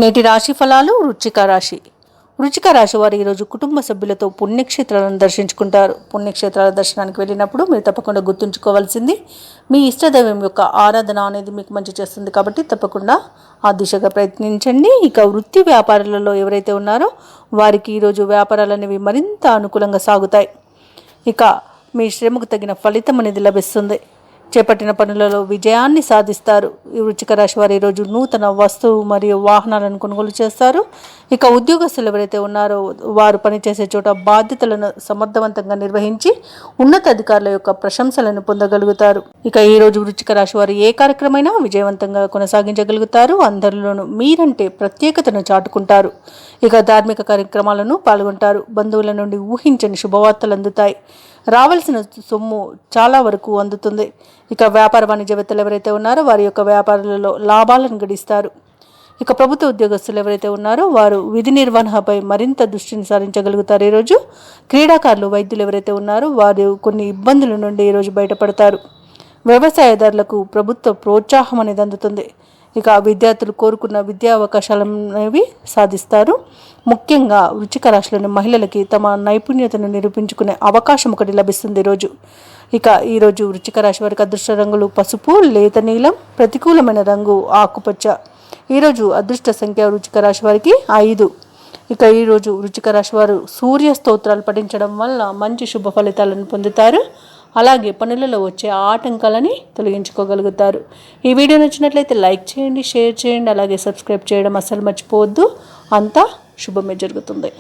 నేటి రాశి ఫలాలు. వృశ్చిక రాశి వారు ఈరోజు కుటుంబ సభ్యులతో పుణ్యక్షేత్రాలను దర్శించుకుంటారు. పుణ్యక్షేత్రాల దర్శనానికి వెళ్ళినప్పుడు మీరు తప్పకుండా గుర్తుంచుకోవాల్సింది మీ ఇష్టదైవం యొక్క ఆరాధన అనేది మీకు మంచి చేస్తుంది కాబట్టి తప్పకుండా ఆ దిశగా ప్రయత్నించండి. ఇక వృత్తి వ్యాపారాలలో ఎవరైతే ఉన్నారో వారికి ఈరోజు వ్యాపారాలు అనేవి మరింత అనుకూలంగా సాగుతాయి. ఇక మీ శ్రమకు తగిన ఫలితం అనేది లభిస్తుంది. చేపట్టిన పనులలో విజయాన్ని సాధిస్తారు. ఈ వృశ్చిక రాశి వారు ఈరోజు నూతన వస్తువు మరియు వాహనాలను కొనుగోలు చేస్తారు. ఇక ఉద్యోగస్తులు ఎవరైతే ఉన్నారో వారు పనిచేసే చోట బాధ్యతలను సమర్థవంతంగా నిర్వహించి ఉన్నతాధికారుల యొక్క ప్రశంసలను పొందగలుగుతారు. ఇక ఈరోజు వృశ్చిక రాశి వారు ఏ కార్యక్రమైనా విజయవంతంగా కొనసాగించగలుగుతారు. అందరిలోనూ మీరంటే ప్రత్యేకతను చాటుకుంటారు. ఇక ధార్మిక కార్యక్రమాలను పాల్గొంటారు. బంధువుల నుండి ఊహించని శుభవార్తలు అందుతాయి. రావాల్సిన సొమ్ము చాలా వరకు అందుతుంది. ఇక వ్యాపార వాణిజ్యవేత్తలు ఎవరైతే ఉన్నారో వారి యొక్క వ్యాపారాలలో లాభాలను గడిస్తారు. ఇక ప్రభుత్వ ఉద్యోగస్తులు ఎవరైతే ఉన్నారో వారు విధి నిర్వహణపై మరింత దృష్టిని సారించగలుగుతారు. ఈరోజు క్రీడాకారులు, వైద్యులు ఎవరైతే ఉన్నారో వారు కొన్ని ఇబ్బందుల నుండి ఈరోజు బయటపడతారు. వ్యవసాయదారులకు ప్రభుత్వ ప్రోత్సాహం అనేది అందుతుంది. ఇక విద్యార్థులు కోరుకున్న విద్యా అవకాశాలనేవి సాధిస్తారు. ముఖ్యంగా వృశ్చిక రాశిలోని మహిళలకి తమ నైపుణ్యతను నిరూపించుకునే అవకాశం ఒకటి లభిస్తుంది ఈరోజు. ఇక ఈరోజు వృశ్చిక రాశి వారికి అదృష్ట రంగులు పసుపు, లేత నీలం, ప్రతికూలమైన రంగు ఆకుపచ్చ. ఈరోజు అదృష్ట సంఖ్య వృశ్చిక రాశి వారికి 5. ఇక ఈరోజు వృశ్చిక రాశి వారు సూర్య స్తోత్రాలు పఠించడం వల్ల మంచి శుభ ఫలితాలను పొందుతారు. అలాగే పనులలో వచ్చే ఆటంకాలని తొలగించుకోగలుగుతారు. ఈ వీడియో నచ్చినట్లయితే లైక్ చేయండి, షేర్ చేయండి, అలాగే సబ్స్క్రైబ్ చేయడం అస్సలు మర్చిపోవద్దు. అంతా శుభమే జరుగుతుంది.